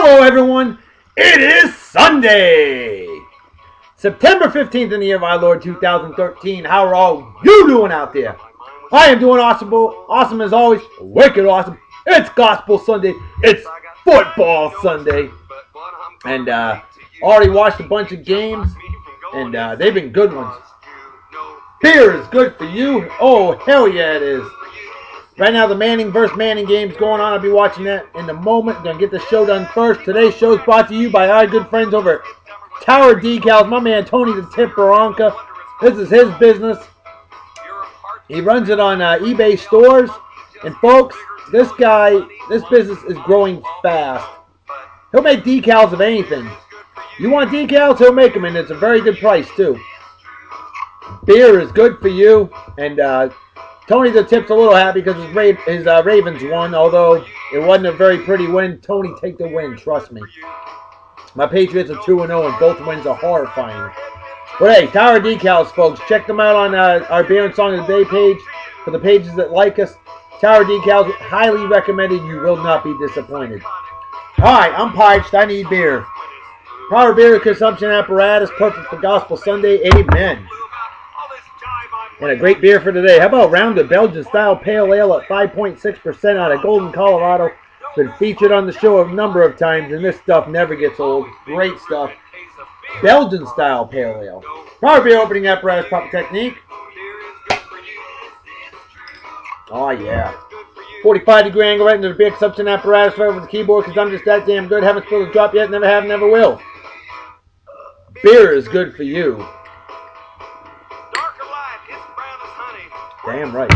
Hello everyone, it is Sunday, September 15th in the year of our Lord 2013. How are all you doing out there? I am doing awesome as always, wicked awesome. It's Gospel Sunday, it's Football Sunday, and already watched a bunch of games, and they've been good ones. Beer is good for you, oh hell yeah it is. Right now, the Manning versus Manning game is going on. I'll be watching that in a moment. Gonna get the show done first. Today's show is brought to you by our good friends over at Tower Decals. My man Tony the Tip Baranka. This is his business. He runs it on eBay stores. And folks, this business is growing fast. He'll make decals of anything. You want decals? He'll make them, and it's a very good price too. Beer is good for you, and Tony the Tip's a little happy because his Ravens won, although it wasn't a very pretty win. Tony, take the win, trust me. My Patriots are 2-0, and both wins are horrifying. But hey, Tower Decals, folks. Check them out on our Beer and Song of the Day page. For the pages that like us, Tower Decals, highly recommended. You will not be disappointed. Hi, I'm parched. I need beer. Power beer consumption apparatus, perfect for Gospel Sunday. Amen. And a great beer for today. How about Rounded Belgian style pale ale at 5.6% out of Golden, Colorado. It's been featured on the show a number of times, and this stuff never gets old. Great stuff. Belgian style pale ale. Power beer opening apparatus, proper technique. Oh yeah. 45-degree angle right into the beer consumption apparatus right over the keyboard because I'm just that damn good. Haven't spilled a drop yet. Never have, never will. Beer is good for you. Damn right.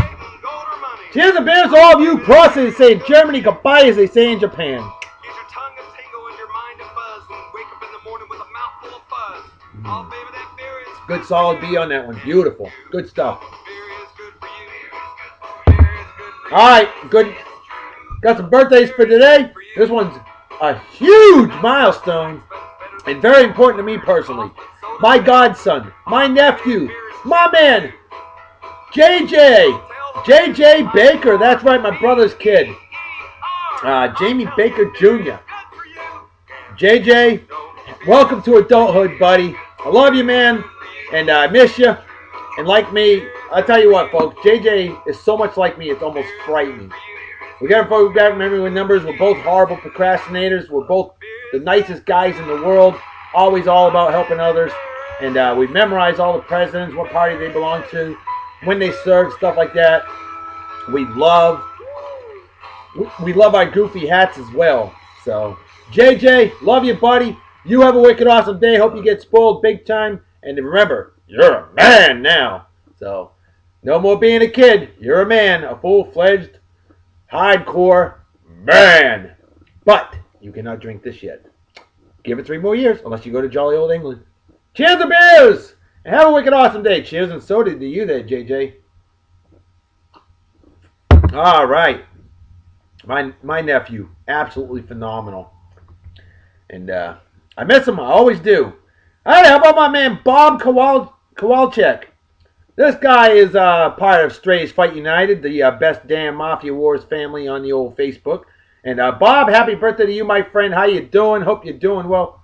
Cheers and beers to all of you pros, as they say in Germany, goodbye as they say in Japan. Get your tongue a tingle and your mind a buzz and wake up in the morning with a mouthful of fuzz. Oh, baby, that beer is good solid B on that one. Beautiful. Good stuff. Alright, good. Got some birthdays for today. This one's a huge milestone and very important to me personally. My godson, my nephew, my man, JJ Baker, that's right, my brother's kid. Jamie Baker Jr. JJ, welcome to adulthood, buddy. I love you, man, and I miss you. And like me, I'll tell you what, folks, JJ is so much like me, it's almost frightening. We got to remember with numbers, we're both horrible procrastinators. We're both the nicest guys in the world, always all about helping others. And we memorize all the presidents, what party they belong to, when they serve, stuff like that. We love our goofy hats as well. So, JJ, love you, buddy. You have a wicked awesome day. Hope you get spoiled big time. And remember, you're a man now. So, no more being a kid. You're a man, a full-fledged, hardcore man. But you cannot drink this yet. Give it 3 more years, unless you go to jolly old England. Cheers to beers! And have a wicked awesome day. Cheers and soda to you there, JJ. All right. My nephew, absolutely phenomenal. And I miss him. I always do. All right, how about my man Bob Kowalczyk? This guy is part of Strays Fight United, the best damn Mafia Wars family on the old Facebook. And Bob, happy birthday to you, my friend. How you doing? Hope you're doing well.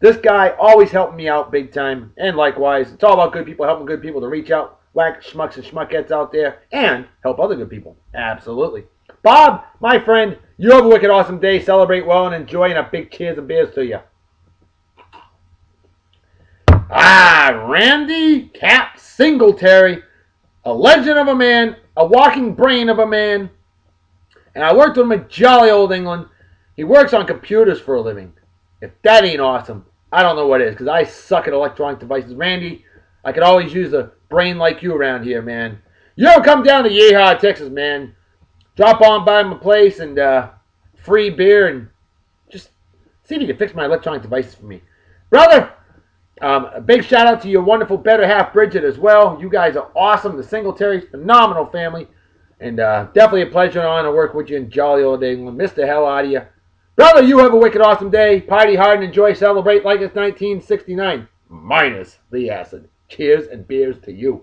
This guy always helping me out big time, and likewise. It's all about good people, helping good people to reach out, whack schmucks and schmuckettes out there, and help other good people. Absolutely. Bob, my friend, you have a wicked awesome day. Celebrate well and enjoy, and a big cheers and beers to you. Randy Cap Singletary, a legend of a man, a walking brain of a man, and I worked with him at jolly old England. He works on computers for a living. If that ain't awesome, I don't know what is, because I suck at electronic devices. Randy, I could always use a brain like you around here, man. You ever come down to Yeehaw, Texas, man? Drop on by my place and free beer and just see if you can fix my electronic devices for me. Brother, a big shout out to your wonderful better half, Bridget, as well. You guys are awesome. The Singletary's phenomenal family. And definitely a pleasure and honor to work with you in jolly old England. Miss the hell out of you. Brother, you have a wicked awesome day. Party hard and enjoy, celebrate like it's 1969. Minus the acid. Cheers and beers to you.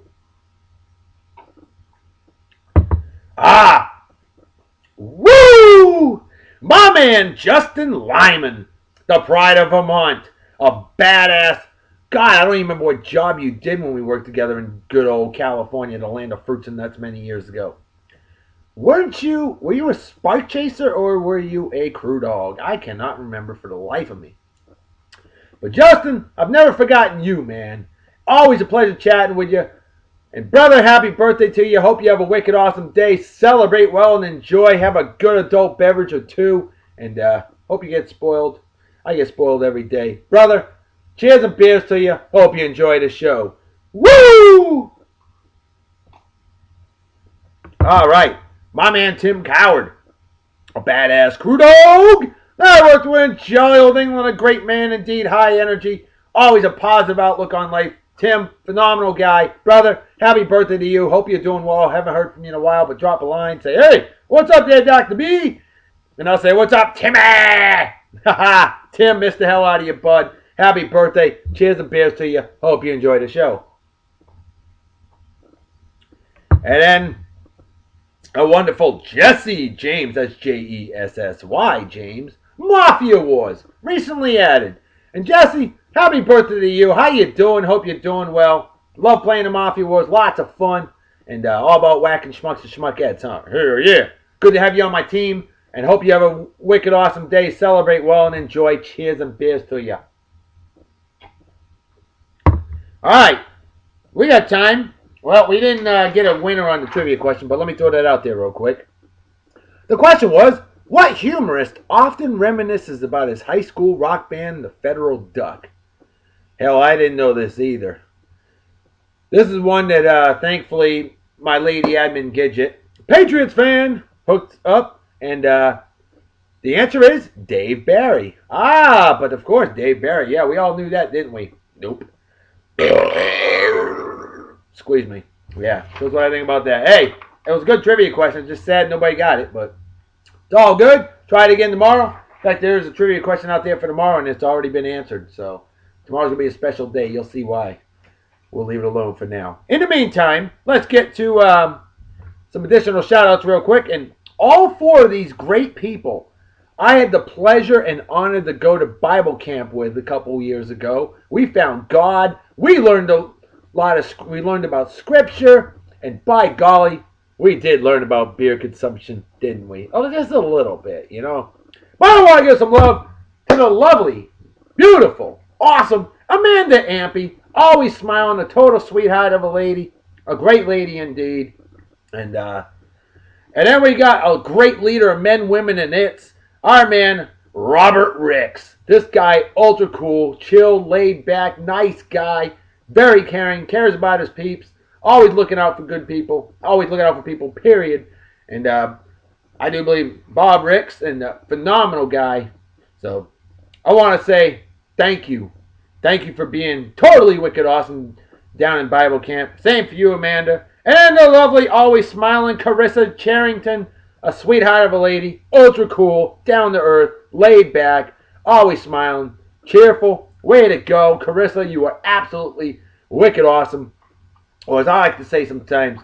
Woo! My man Justin Lyman. the pride of Vermont, a badass. God, I don't even remember what job you did when we worked together in good old California, the land of fruits and nuts many years ago. Were you a spark chaser or were you a crew dog? I cannot remember for the life of me. But Justin, I've never forgotten you, man. Always a pleasure chatting with you. And brother, happy birthday to you. Hope you have a wicked awesome day. Celebrate well and enjoy. Have a good adult beverage or two. And hope you get spoiled. I get spoiled every day. Brother, cheers and beers to you. Hope you enjoy the show. Woo! All right. My man Tim Coward. A badass crew dog. I worked with jolly old England. A great man indeed. High energy. Always a positive outlook on life. Tim, phenomenal guy. Brother, happy birthday to you. Hope you're doing well. Haven't heard from you in a while, but drop a line. Say, hey, what's up there, Dr. B? And I'll say, what's up, Timmy? Haha, Tim, missed the hell out of you, bud. Happy birthday. Cheers and beers to you. Hope you enjoy the show. And then a wonderful Jessy James. That's Jessy James. Mafia Wars. Recently added. And Jessy, happy birthday to you. How you doing? Hope you're doing well. Love playing the Mafia Wars. Lots of fun. And all about whacking schmucks and schmuckettes, huh? Hell yeah. Good to have you on my team. And hope you have a wicked awesome day. Celebrate well and enjoy. Cheers and beers to you. Alright. We got time. Well, we didn't get a winner on the trivia question, but let me throw that out there real quick. The question was, what humorist often reminisces about his high school rock band, the Federal Duck? Hell, I didn't know this either. This is one that, thankfully, my lady admin Gidget, Patriots fan, hooked up. And the answer is Dave Barry. Ah, but of course, Dave Barry. Yeah, we all knew that, didn't we? Nope. Squeeze me. Yeah, that's what I think about that. Hey, it was a good trivia question. Just sad nobody got it, but it's all good. Try it again tomorrow. In fact, there's a trivia question out there for tomorrow, and it's already been answered. So tomorrow's going to be a special day. You'll see why. We'll leave it alone for now. In the meantime, let's get to some additional shout-outs real quick. And all four of these great people I had the pleasure and honor to go to Bible camp with a couple years ago. We found God. We learned we learned about Scripture, and by golly, we did learn about beer consumption, didn't we? Oh, just a little bit, you know. But I want to give some love to the lovely, beautiful, awesome Amanda Ampey, always smiling, a total sweetheart of a lady, a great lady indeed, and then we got a great leader of men, women, and its, our man Robert Ricks. This guy, ultra cool, chill, laid back, nice guy. Very caring, cares about his peeps, always looking out for good people, always looking out for people, period. And I do believe Bob Ricks, and a phenomenal guy. So I want to say thank you. Thank you for being totally wicked awesome down in Bible camp. Same for you, Amanda. And the lovely, always smiling Charissa Charrington, a sweetheart of a lady, ultra cool, down to earth, laid back, always smiling, cheerful. Way to go, Charissa. You are absolutely wicked awesome. Or as I like to say sometimes,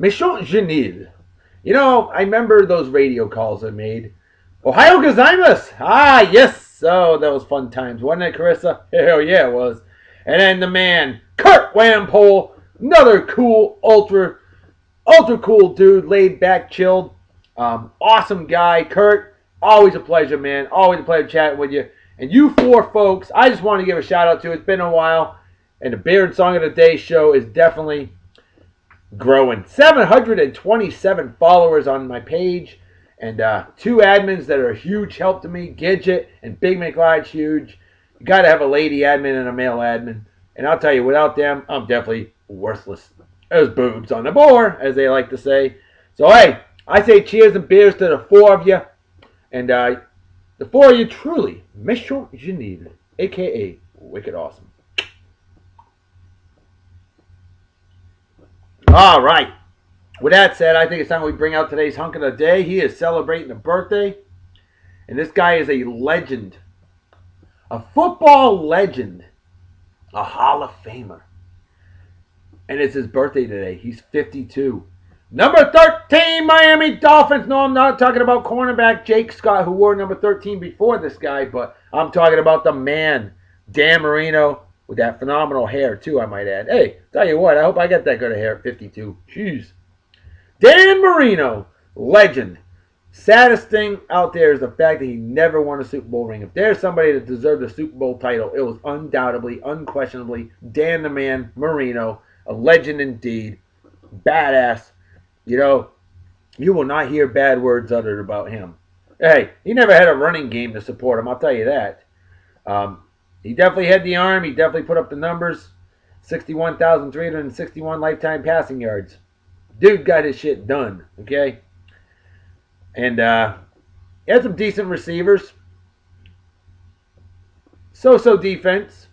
méchant génial. You know, I remember those radio calls I made. Ohio gozaimasu. Ah, yes. Oh, that was fun times, wasn't it, Charissa? Hell yeah, it was. And then the man, Kurt Wampole, another cool, ultra cool dude, laid back, chilled, awesome guy. Kurt, always a pleasure, man. Always a pleasure chatting with you. And you four folks, I just want to give a shout out to. It's been a while, and the Beer and Song of the Day show is definitely growing. 727 followers on my page, and 2 admins that are a huge help to me, Gidget and Big McLeod's huge. You got to have a lady admin and a male admin. And I'll tell you, without them, I'm definitely worthless. There's boobs on the board, as they like to say. So, hey, I say cheers and beers to the 4 of you. And the 4 of you truly, méchant génial, a.k.a. wicked awesome. All right. With that said, I think it's time we bring out today's hunk of the day. He is celebrating a birthday. And this guy is a legend. A football legend. A Hall of Famer. And it's his birthday today. He's 52. Number 13, Miami Dolphins. No, I'm not talking about cornerback Jake Scott, who wore number 13 before this guy, but I'm talking about the man, Dan Marino, with that phenomenal hair, too, I might add. Hey, tell you what, I hope I get that good of hair at 52. Jeez. Dan Marino, legend. Saddest thing out there is the fact that he never won a Super Bowl ring. If there's somebody that deserved a Super Bowl title, it was undoubtedly, unquestionably Dan the Man Marino, a legend indeed. Badass. You know, you will not hear bad words uttered about him. Hey, he never had a running game to support him, I'll tell you that. He definitely had the arm. He definitely put up the numbers. 61,361 lifetime passing yards. Dude got his shit done, okay? And he had some decent receivers. So-so defense.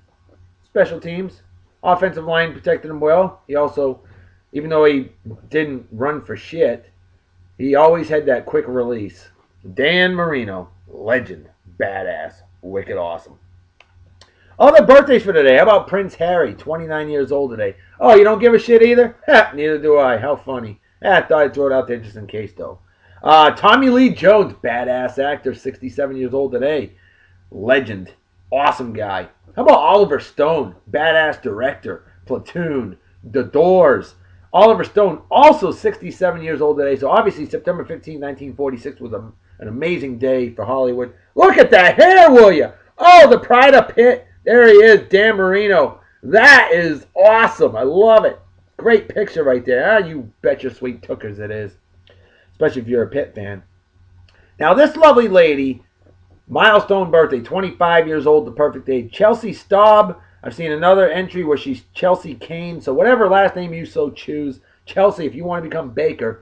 Special teams. Offensive line protected him well. He also, even though he didn't run for shit, he always had that quick release. Dan Marino, legend, badass, wicked awesome. Other birthdays for today. How about Prince Harry, 29 years old today? Oh, you don't give a shit either? Neither do I. How funny. I thought I'd throw it out there just in case, though. Tommy Lee Jones, badass actor, 67 years old today. Legend. Awesome guy. How about Oliver Stone, badass director, Platoon, The Doors. Oliver Stone, also 67 years old today. So obviously September 15, 1946 was an amazing day for Hollywood. Look at that hair, will you? Oh, the pride of Pitt. There he is, Dan Marino. That is awesome. I love it. Great picture right there. You bet your sweet tookers it is. Especially if you're a Pitt fan. Now this lovely lady, milestone birthday, 25 years old, the perfect age. Chelsea Staub. I've seen another entry where she's Chelsea Kane. So whatever last name you so choose. Chelsea, if you want to become Baker.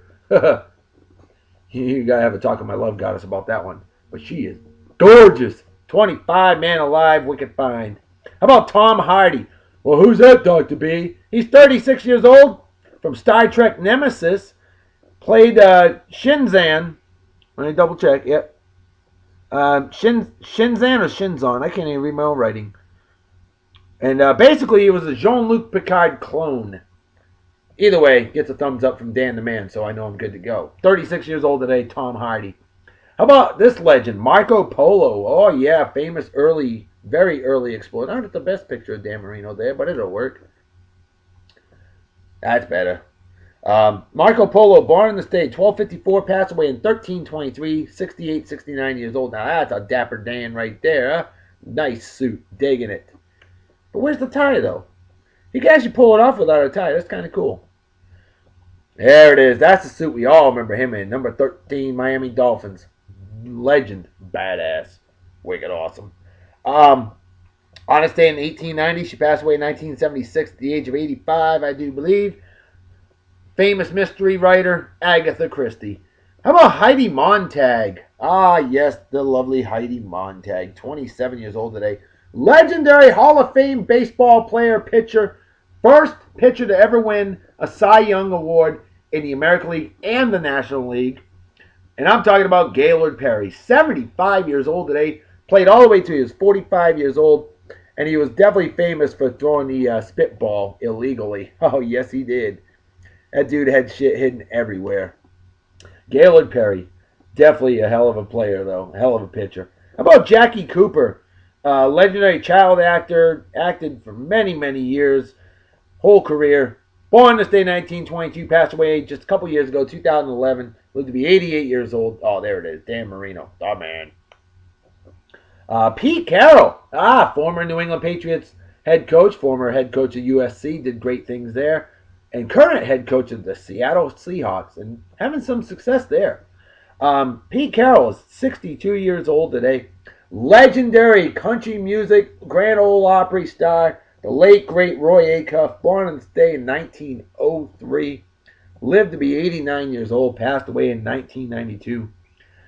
You got to have a talk with my love goddess about that one. But she is gorgeous. 25, man alive, wicked fine. How about Tom Hardy? Well, who's that, Dr. B? He's 36 years old, from Star Trek Nemesis. Played Shinzan. Let me double check, yep. Shinzan or Shinzon? I can't even read my own writing. And basically, he was a Jean-Luc Picard clone. Either way, gets a thumbs up from Dan the Man, so I know I'm good to go. 36 years old today, Tom Hardy. How about this legend, Marco Polo? Oh, yeah, famous early, very early explorer. Not the best picture of Dan Marino there, but it'll work. That's better. Marco Polo, born in the state, 1254, passed away in 1323, 68, 69 years old. Now, that's a dapper Dan right there, huh? Nice suit, digging it. But where's the tie, though? He can actually pull it off without a tie. That's kind of cool. There it is. That's the suit we all remember him in. Number 13, Miami Dolphins. Legend. Badass. Wicked awesome. On this day in 1890, she passed away in 1976 at the age of 85, I do believe. Famous mystery writer, Agatha Christie. How about Heidi Montag? Ah, yes, the lovely Heidi Montag. 27 years old today. Legendary Hall of Fame baseball player, pitcher. First pitcher to ever win a Cy Young Award in the American League and the National League. And I'm talking about Gaylord Perry. 75 years old today. Played all the way to he was 45 years old. And he was definitely famous for throwing the spitball illegally. Oh, yes, he did. That dude had shit hidden everywhere. Gaylord Perry. Definitely a hell of a player, though. A hell of a pitcher. How about Jackie Cooper? Legendary child actor. Acted for many, many years. Whole career. Born this day, 1922. Passed away just a couple years ago, 2011. Lived to be 88 years old. Oh, there it is. Dan Marino. Oh, man. Pete Carroll. Former New England Patriots head coach. Former head coach of USC. Did great things there. And current head coach of the Seattle Seahawks. And having some success there. Pete Carroll is 62 years old today. Legendary country music, Grand Ole Opry star. The late, great Roy Acuff, born on this day in 1903. Lived to be 89 years old, passed away in 1992.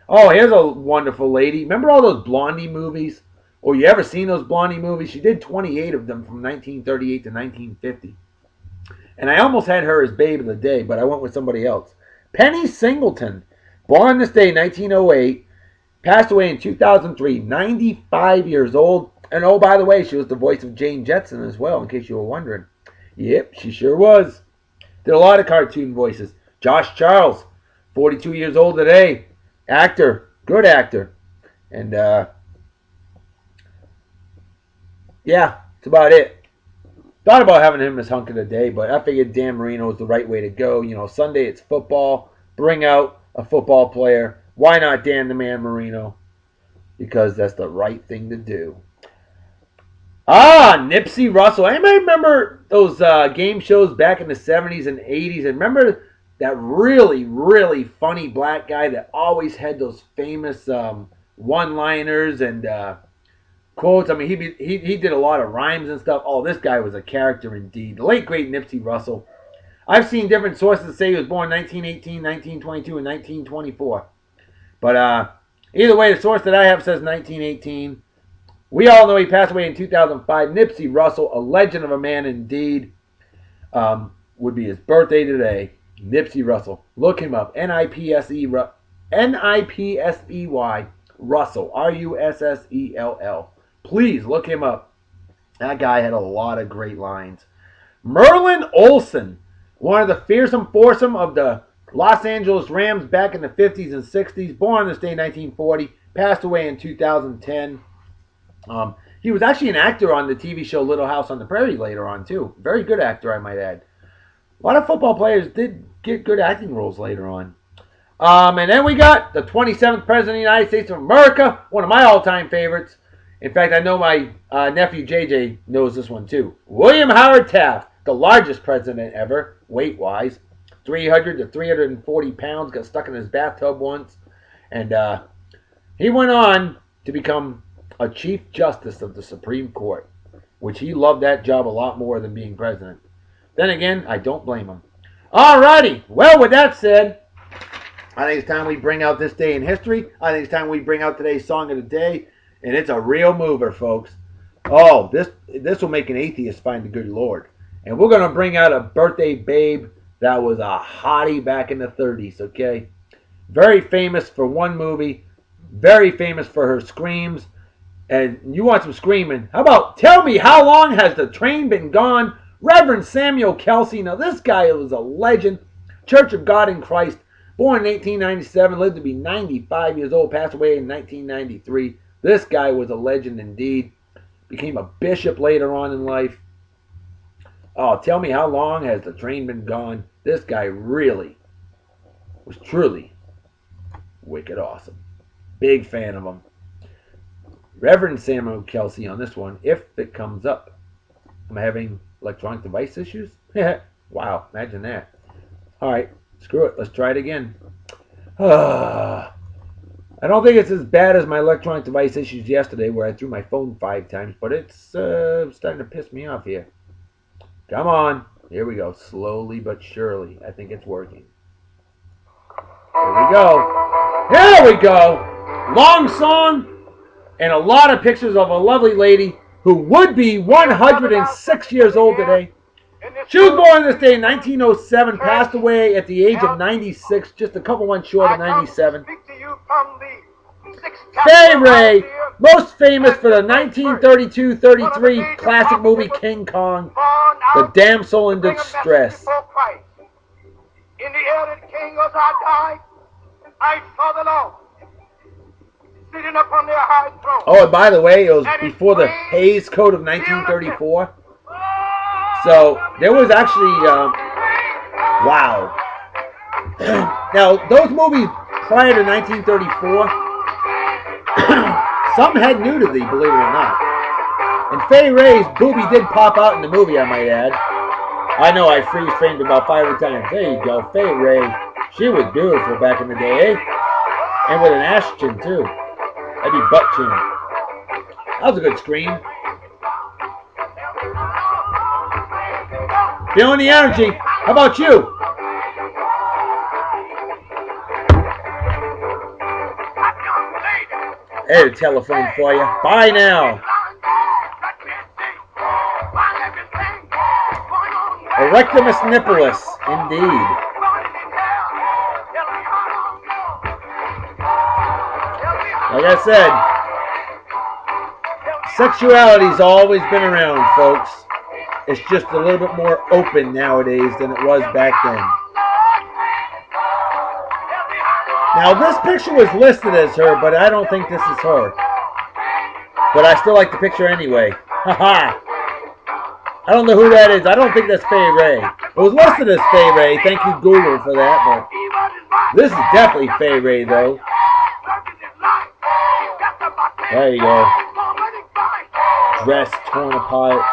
Oh, here's a wonderful lady. Remember all those Blondie movies? Or you ever seen those Blondie movies? She did 28 of them from 1938 to 1950. And I almost had her as babe of the day, but I went with somebody else. Penny Singleton, born this day, 1908. Passed away in 2003, 95 years old. And oh, by the way, she was the voice of Jane Jetson as well, in case you were wondering. Yep, she sure was. Did a lot of cartoon voices. Josh Charles, 42 years old today. Actor. Good actor. And, yeah, that's about it. Thought about having him as hunk of the day, but I figured Dan Marino is the right way to go. You know, Sunday it's football. Bring out a football player. Why not Dan the Man Marino? Because that's the right thing to do. Nipsey Russell. Anybody remember those game shows back in the 70s and 80s? And remember that really, really funny black guy that always had those famous one-liners and quotes? I mean, he did a lot of rhymes and stuff. Oh, this guy was a character indeed. The late, great Nipsey Russell. I've seen different sources say he was born 1918, 1922, and 1924. But either way, the source that I have says 1918. We all know he passed away in 2005. Nipsey Russell, a legend of a man indeed, would be his birthday today. Nipsey Russell. Look him up. N-I-P-S-E-Y Russell. R-U-S-S-E-L-L. Please look him up. That guy had a lot of great lines. Merlin Olsen, one of the fearsome foursome of the Los Angeles Rams back in the 50s and 60s. Born on this day, 1940. Passed away in 2010. He was actually an actor on the TV show Little House on the Prairie later on, too. Very good actor, I might add. A lot of football players did get good acting roles later on. And then we got the 27th President of the United States of America, one of my all-time favorites. In fact, I know my nephew JJ knows this one, too. William Howard Taft, the largest president ever, weight-wise. 300 to 340 pounds, got stuck in his bathtub once. And he went on to become a Chief Justice of the Supreme Court, which he loved that job a lot more than being president. Then again, I don't blame him. Alrighty, well, with that said, I think it's time we bring out this day in history. I think it's time we bring out today's song of the day, and it's a real mover, folks. Oh, this will make an atheist find the good Lord. And we're going to bring out a birthday babe that was a hottie back in the 30s, okay? Very famous for one movie, very famous for her screams. And you want some screaming? How about Tell Me How Long Has the Train Been Gone? Reverend Samuel Kelsey. Now this guy was a legend. Church of God in Christ. Born in 1897. Lived to be 95 years old. Passed away in 1993. This guy was a legend indeed. Became a bishop later on in life. Oh, Tell Me How Long Has the Train Been Gone? This guy really was truly wicked awesome. Big fan of him. Reverend Samuel Kelsey on this one, if it comes up. I'm having electronic device issues? Wow, imagine that. Alright, screw it. Let's try it again. I don't think it's as bad as my electronic device issues yesterday where I threw my phone 5 times, but it's starting to piss me off here. Come on. Here we go. Slowly but surely. I think it's working. Here we go. Here we go. Long song. And a lot of pictures of a lovely lady who would be 106 years old today. She was born this day in 1907, passed away at the age of 96, just a couple months short of 97. Fay Ray, most famous for the 1932-33 classic movie King Kong, The Damsel in Distress. In the air that King was I died, I saw the Lord sitting upon their high throne. Oh, and by the way, it was before the Hayes Code of 1934. So, there was actually, wow. Now, those movies prior to 1934, some had nudity, believe it or not. And Fay Ray's boobie did pop out in the movie, I might add. I know I freeze framed about 5 times. There you go, Fay Ray. She was beautiful back in the day, eh? And with an ash chin, too. That'd be butt chin. That was a good scream. Feeling the energy. How about you? There's a telephone for you. Bye now. Erectimus nippulus, indeed. Like I said, sexuality's always been around, folks. It's just a little bit more open nowadays than it was back then. Now, this picture was listed as her, but I don't think this is her. But I still like the picture anyway. Haha. I don't know who that is. I don't think that's Fay Ray. It was listed as Fay Ray. Thank you, Google, for that. But this is definitely Fay Ray, though. There you go. Dress torn apart.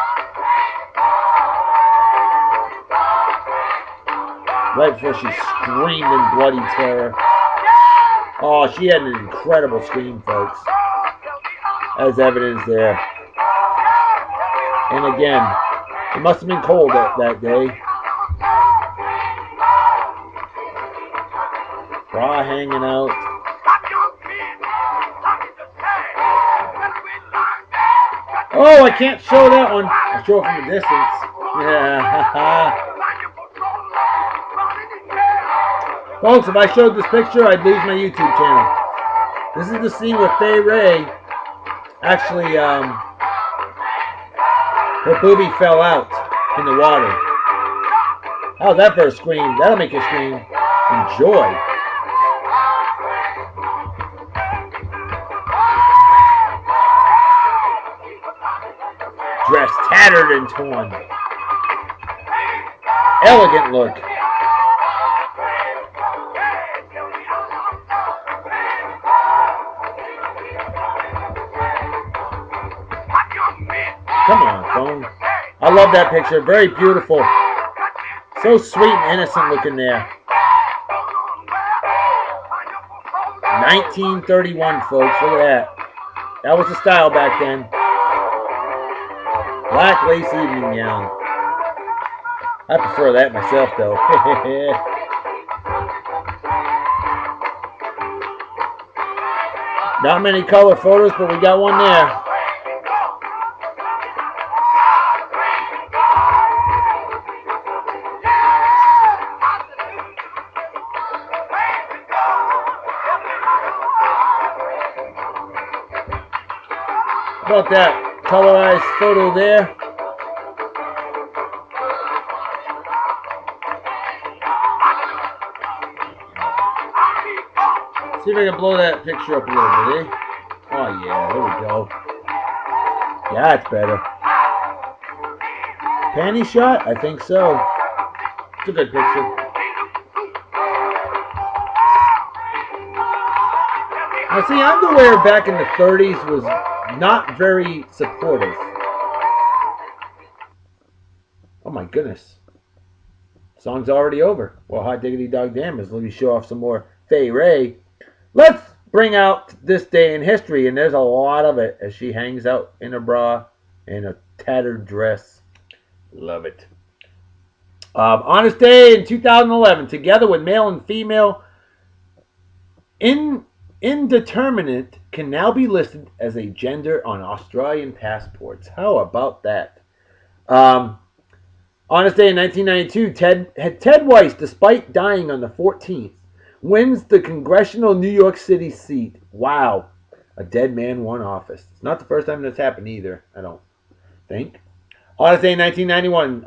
Right before she screamed in bloody terror. Oh, she had an incredible scream, folks. As evidence there. And again, it must have been cold that day. Bra hanging out. Oh, I can't show that one. I'll show it from a distance. Yeah. Folks, if I showed this picture, I'd lose my YouTube channel. This is the scene where Fay Ray actually, her boobie fell out in the water. How's that for a scream? That'll make you scream. Enjoy. Dress tattered and torn. Elegant look. Come on, phone. I love that picture. Very beautiful. So sweet and innocent looking there. 1931, folks. Look at that. That was the style back then. Black lace evening gown. I prefer that myself, though. Not many color photos, but we got one there. About that colorized photo there. See if I can blow that picture up a little bit, eh? Oh yeah, there we go. Yeah, that's better. Panty shot? I think so. It's a good picture. Now see, underwear back in the 30s was not very supportive. Oh my goodness. Song's already over. Well, hot diggity dog damn, let me show off some more Fay Ray. Let's bring out this day in history, and there's a lot of it as she hangs out in a bra and a tattered dress. Love it. On this day in 2011, together with male and female, indeterminate can now be listed as a gender on Australian passports. How about that? On this day in 1992, Ted Weiss, despite dying on the 14th, wins the congressional New York City seat. Wow. A dead man won office. It's not the first time that's happened either, I don't think. On this day in 1991,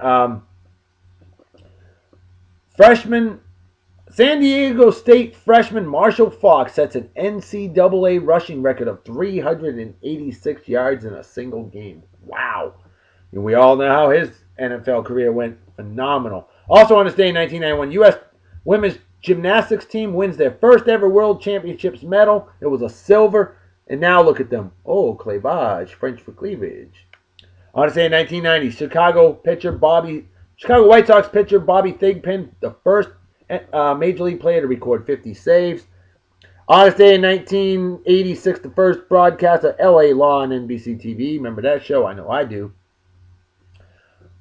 San Diego State freshman Marshall Faulk sets an NCAA rushing record of 386 yards in a single game. Wow. And we all know how his NFL career went. Phenomenal. Also on this day in 1991, U.S. women's gymnastics team wins their first ever World Championships medal. It was a silver. And now look at them. Oh, cleavage. French for cleavage. On this day in 1990, Chicago White Sox pitcher Bobby Thigpen, the first Major League player to record 50 saves. On this day in 1986, the first broadcast of LA Law on NBC TV. Remember that show? I know I do.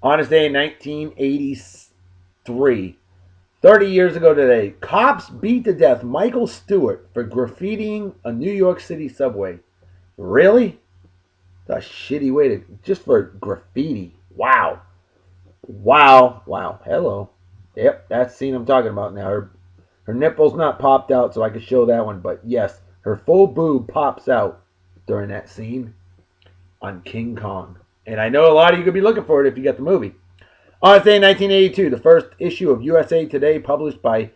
On this day in 1983, 30 years ago today, cops beat to death Michael Stewart for graffitiing a New York City subway. Really? That's a shitty way to... Just for graffiti. Wow. Wow. Wow. Hello. Yep, that's the scene I'm talking about now. Her nipple's not popped out, so I can show that one. But yes, her full boob pops out during that scene on King Kong. And I know a lot of you could be looking for it if you got the movie. On this day in 1982, the first issue of USA Today, published by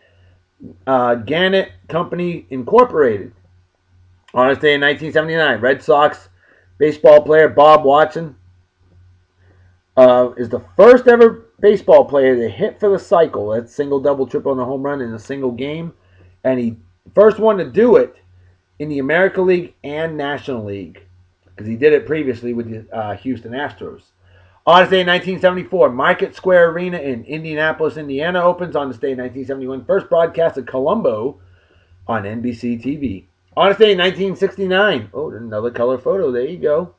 Gannett Company Incorporated. On this day in 1979, Red Sox baseball player Bob Watson is the first ever baseball player to hit for the cycle. That's single, double, triple, and a home run in a single game. And he first one to do it in the American League and National League, because he did it previously with the Houston Astros. On this day in 1974, Market Square Arena in Indianapolis, Indiana opens. On this day in 1971, first broadcast of Columbo on NBC TV. On this day in 1969, oh, another color photo, there you go.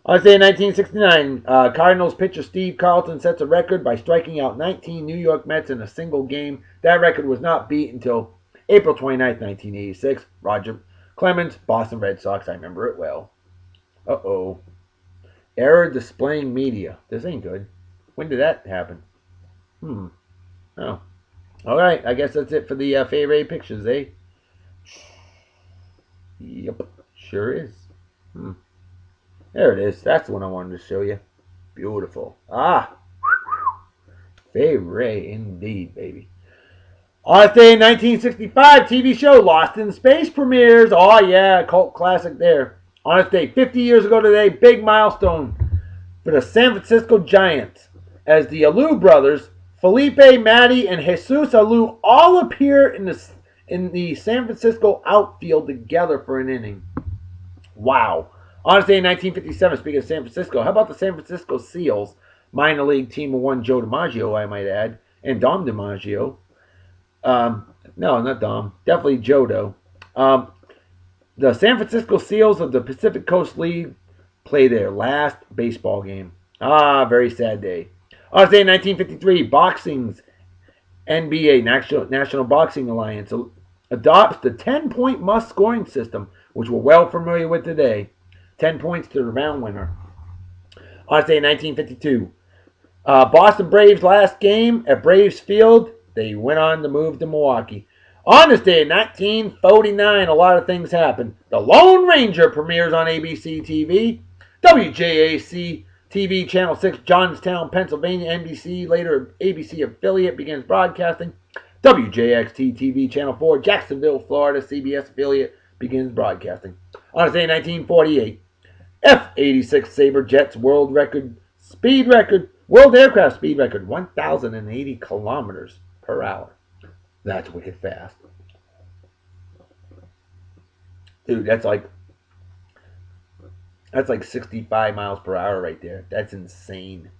On this day in 1969, Cardinals pitcher Steve Carlton sets a record by striking out 19 New York Mets in a single game. That record was not beat until April 29, 1986. Roger Clemens, Boston Red Sox, I remember it well. Uh-oh. Error displaying media. This ain't good. When did that happen? Oh. Alright, I guess that's it for the favorite pictures, eh? Yep, sure is. There it is. That's the one I wanted to show you. Beautiful. Ah! Favorite indeed, baby. On this day in 1965, TV show Lost in Space premieres. Oh, yeah, cult classic there. On this day, 50 years ago today, big milestone for the San Francisco Giants, as the Alou brothers, Felipe, Matty, and Jesus Alou, all appear in the San Francisco outfield together for an inning. Wow. On this day in 1957, speaking of San Francisco, how about the San Francisco Seals, minor league team of one Joe DiMaggio, I might add, and Dom DiMaggio. No, not Dom. Definitely Joe, though. The San Francisco Seals of the Pacific Coast League play their last baseball game. Ah, very sad day. On this day in 1953, boxing's NBA, National Boxing Alliance, adopts the 10-point must scoring system, which we're well familiar with today. 10 points to the round winner. On this day in 1952, Boston Braves' last game at Braves Field, they went on to move to Milwaukee. On this day in 1949, a lot of things happened. The Lone Ranger premieres on ABC TV. WJAC TV Channel 6, Johnstown, Pennsylvania, NBC, later ABC affiliate, begins broadcasting. WJXT TV Channel 4, Jacksonville, Florida, CBS affiliate, begins broadcasting. On this day in 1948, F-86 Sabre Jets world aircraft speed record, 1,080 kilometers per hour. That's wicked fast. Dude, that's like 65 miles per hour right there. That's insane.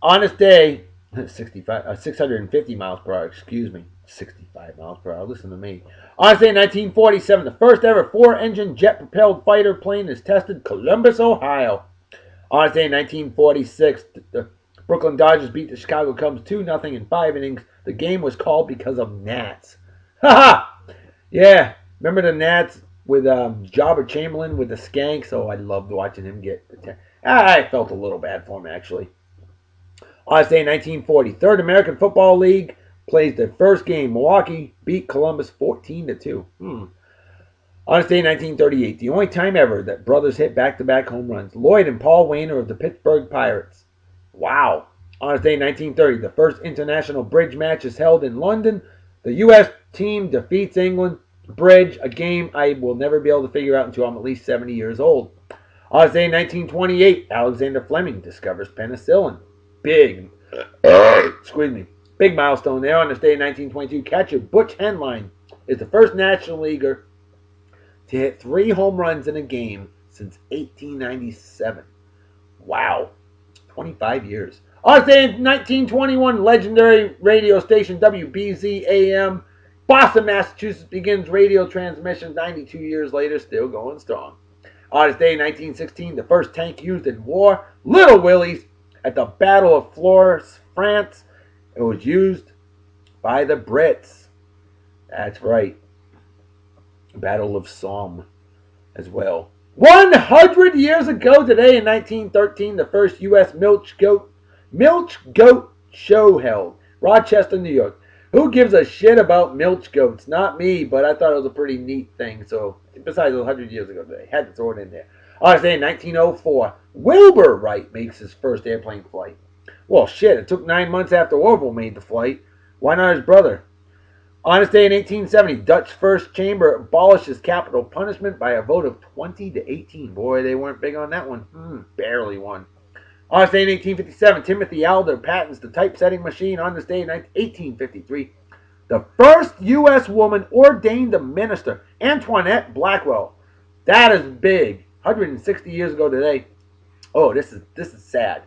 On this day, 650 miles per hour, excuse me. 65 miles per hour, listen to me. On this day in 1947, the first ever 4-engine jet-propelled fighter plane is tested, Columbus, Ohio. On this day in 1946, the Brooklyn Dodgers beat the Chicago Cubs 2-0 in 5 innings. The game was called because of gnats. Ha! Yeah, remember the gnats with Jobber Chamberlain with the skanks? Oh, I loved watching him get attacked. I felt a little bad for him, actually. On this day in 1940, Third American Football League plays their first game. Milwaukee beat Columbus 14-2. On this day in 1938, the only time ever that brothers hit back-to-back home runs. Lloyd and Paul Wainer of the Pittsburgh Pirates. Wow. On this day in 1930, the first international bridge match is held in London. The U.S. team defeats England. Bridge, a game I will never be able to figure out until I'm at least 70 years old. On this day in 1928, Alexander Fleming discovers penicillin. Big milestone there. On this day in 1922, catcher Butch Henline is the first National Leaguer to hit 3 home runs in a game since 1897. Wow. 25 years. On this day in 1921, legendary radio station WBZ-AM, Boston, Massachusetts, begins radio transmission 92 years later, still going strong. On this day in 1916, the first tank used in war, Little Willie's, at the Battle of Fleurus, France. It was used by the Brits. That's right. Battle of Somme as well. 100 years ago today in 1913, the first U.S. Milch Goat show held. Rochester, New York. Who gives a shit about milch goats? Not me, but I thought it was a pretty neat thing. So, besides 100 years ago today, had to throw it in there. I was saying 1904, Wilbur Wright makes his first airplane flight. Well, shit, it took 9 months after Orville made the flight. Why not his brother? On this day in 1870, Dutch First Chamber abolishes capital punishment by a vote of 20 to 18. Boy, they weren't big on that one. Barely won. On this day in 1857, Timothy Alder patents the typesetting machine. On this day in 1853, the first U.S. woman ordained a minister, Antoinette Blackwell. That is big. 160 years ago today. Oh, this is sad.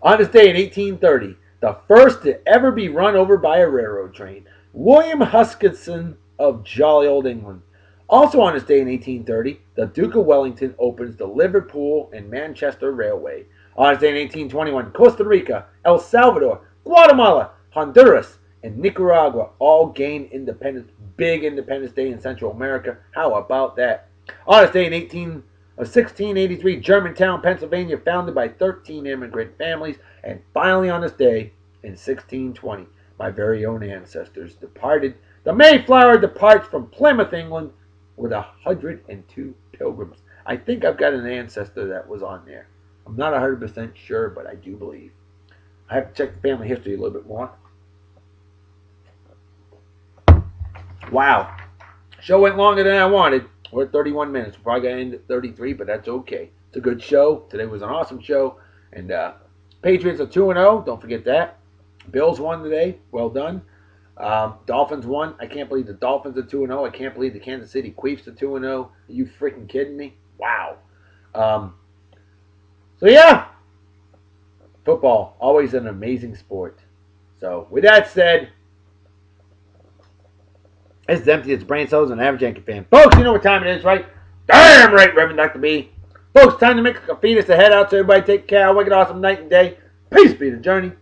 On this day in 1830, the first to ever be run over by a railroad train, William Huskisson of jolly old England. Also on this day in 1830, the Duke of Wellington opens the Liverpool and Manchester Railway. On this day in 1821, Costa Rica, El Salvador, Guatemala, Honduras, and Nicaragua all gain independence. Big Independence Day in Central America. How about that? On this day in 1683, Germantown, Pennsylvania, founded by 13 immigrant families. And finally on this day in 1620, my very own ancestors departed. The Mayflower departs from Plymouth, England, with 102 pilgrims. I think I've got an ancestor that was on there. I'm not 100% sure, but I do believe. I have to check the family history a little bit more. Wow. Show went longer than I wanted. We're at 31 minutes. We're probably going to end at 33, but that's okay. It's a good show. Today was an awesome show. And Patriots are 2-0. Don't forget that. Bills won today. Well done. Dolphins won. I can't believe the Dolphins are 2-0. I can't believe the Kansas City Chiefs are 2-0. Are you freaking kidding me? Wow. So yeah. Football. Always an amazing sport. So with that said, it's empty its brain cells and average Yankee fan. Folks, you know what time it is, right? Damn right, Reverend Dr. B. Folks, time to make a fetus to head out, so everybody take care. Have a wicked awesome night and day. Peace be the journey.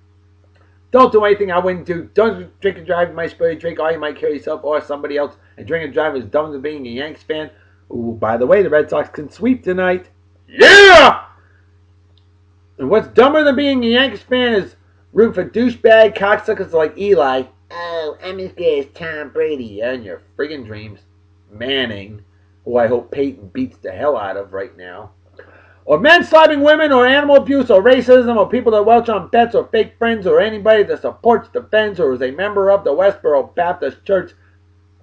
Don't do anything I wouldn't do. Don't drink and drive. You might spill your drink, or you might kill yourself or somebody else. And drink and drive is dumb as being a Yanks fan. Ooh, by the way, the Red Sox can sweep tonight. Yeah! And what's dumber than being a Yankees fan is root for douchebag cocksuckers like Eli. Oh, I'm as good as Tom Brady. And your friggin' dreams. Manning, who I hope Peyton beats the hell out of right now. Or men slapping women, or animal abuse, or racism, or people that welch on bets, or fake friends, or anybody that supports, defends, or is a member of the Westboro Baptist Church.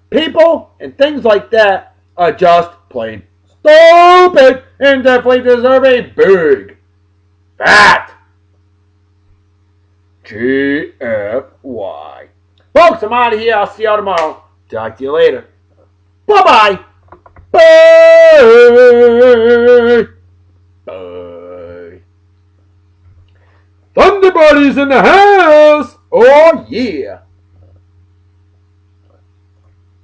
People and things like that are just plain stupid and definitely deserve a big, fat GFY. Folks, I'm out of here. I'll see y'all tomorrow. Talk to you later. Bye-bye. Bye. Bye. Thunderbuddy's in the house. Oh, yeah.